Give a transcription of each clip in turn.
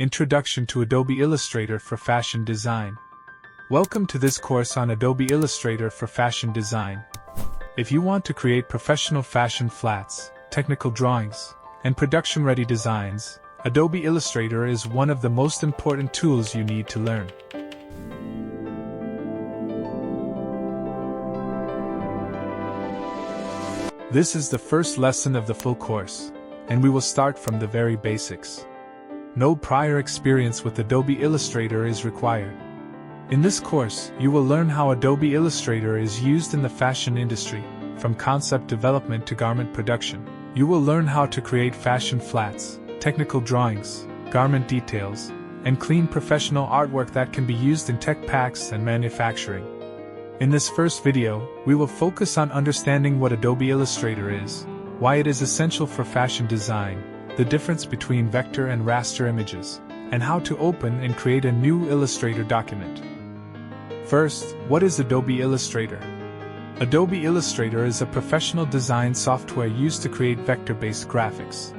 Introduction to Adobe Illustrator for Fashion Design. Welcome to this course on Adobe Illustrator for Fashion Design. If you want to create professional fashion flats, technical drawings, and production-ready designs, Adobe Illustrator is one of the most important tools you need to learn. This is the first lesson of the full course, and we will start from the very basics. No prior experience with Adobe Illustrator is required. In this course, you will learn how Adobe Illustrator is used in the fashion industry, from concept development to garment production. You will learn how to create fashion flats, technical drawings, garment details, and clean professional artwork that can be used in tech packs and manufacturing. In this first video, we will focus on understanding what Adobe Illustrator is, why it is essential for fashion design, the difference between vector and raster images, and how to open and create a new Illustrator document. First, what is Adobe Illustrator? Adobe Illustrator is a professional design software used to create vector-based graphics.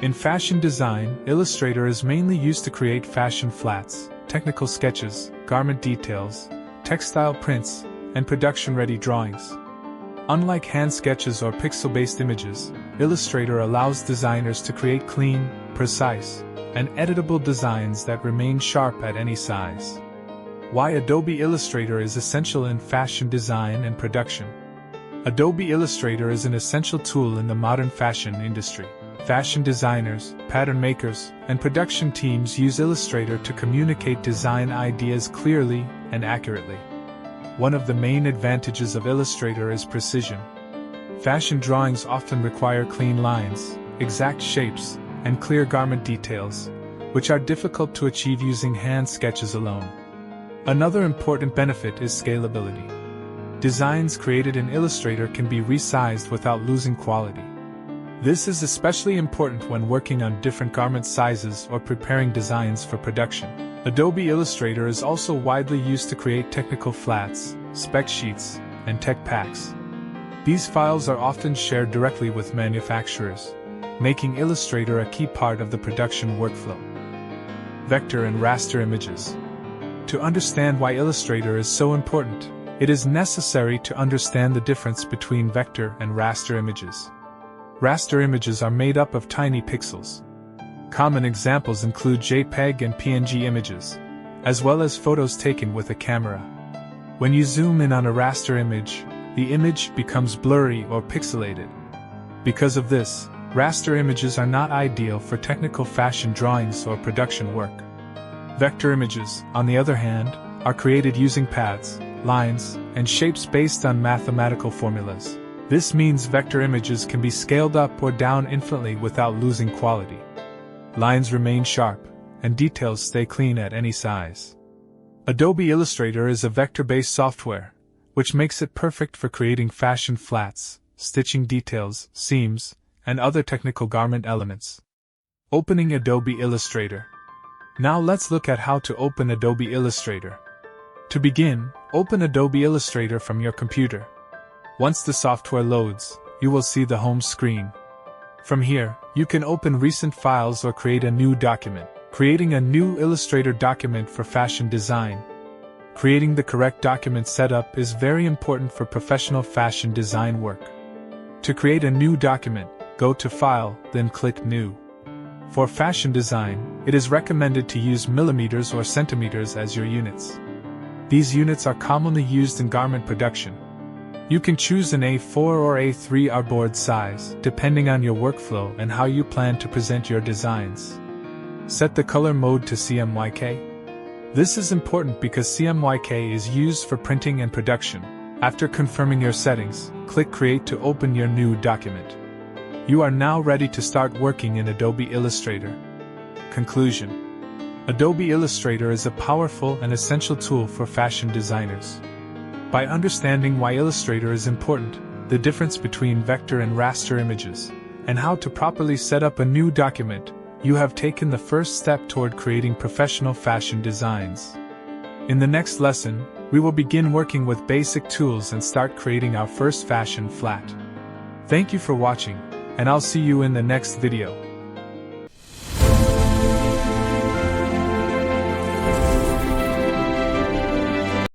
In fashion design, Illustrator is mainly used to create fashion flats, technical sketches, garment details, textile prints, and production-ready drawings. Unlike hand sketches or pixel-based images, Illustrator allows designers to create clean, precise, and editable designs that remain sharp at any size. Why Adobe Illustrator is essential in fashion design and production. Adobe Illustrator is an essential tool in the modern fashion industry. Fashion designers, pattern makers, and production teams use Illustrator to communicate design ideas clearly and accurately. One of the main advantages of Illustrator is precision. Fashion drawings often require clean lines, exact shapes, and clear garment details, which are difficult to achieve using hand sketches alone. Another important benefit is scalability. Designs created in Illustrator can be resized without losing quality. This is especially important when working on different garment sizes or preparing designs for production. Adobe Illustrator is also widely used to create technical flats, spec sheets, and tech packs. These files are often shared directly with manufacturers, making Illustrator a key part of the production workflow. Vector and raster images. To understand why Illustrator is so important, it is necessary to understand the difference between vector and raster images. Raster images are made up of tiny pixels. Common examples include JPEG and PNG images, as well as photos taken with a camera. When you zoom in on a raster image, the image becomes blurry or pixelated. Because of this, raster images are not ideal for technical fashion drawings or production work. Vector images, on the other hand, are created using paths, lines, and shapes based on mathematical formulas. This means vector images can be scaled up or down infinitely without losing quality. Lines remain sharp, and details stay clean at any size. Adobe Illustrator is a vector-based software, which makes it perfect for creating fashion flats, stitching details, seams, and other technical garment elements. Opening Adobe Illustrator. Now let's look at how to open Adobe Illustrator. To begin, open Adobe Illustrator from your computer. Once the software loads, you will see the home screen. From here, you can open recent files or create a new document. Creating a new Illustrator document for fashion design. Creating the correct document setup is very important for professional fashion design work. To create a new document, go to File, then click New. For fashion design, it is recommended to use millimeters or centimeters as your units. These units are commonly used in garment production. You can choose an A4 or A3 artboard size, depending on your workflow and how you plan to present your designs. Set the color mode to CMYK. This is important because CMYK is used for printing and production. After confirming your settings, click Create to open your new document. You are now ready to start working in Adobe Illustrator. Conclusion. Adobe Illustrator is a powerful and essential tool for fashion designers. By understanding why Illustrator is important, the difference between vector and raster images, and how to properly set up a new document, you have taken the first step toward creating professional fashion designs. In the next lesson, we will begin working with basic tools and start creating our first fashion flat. Thank you for watching, and I'll see you in the next video.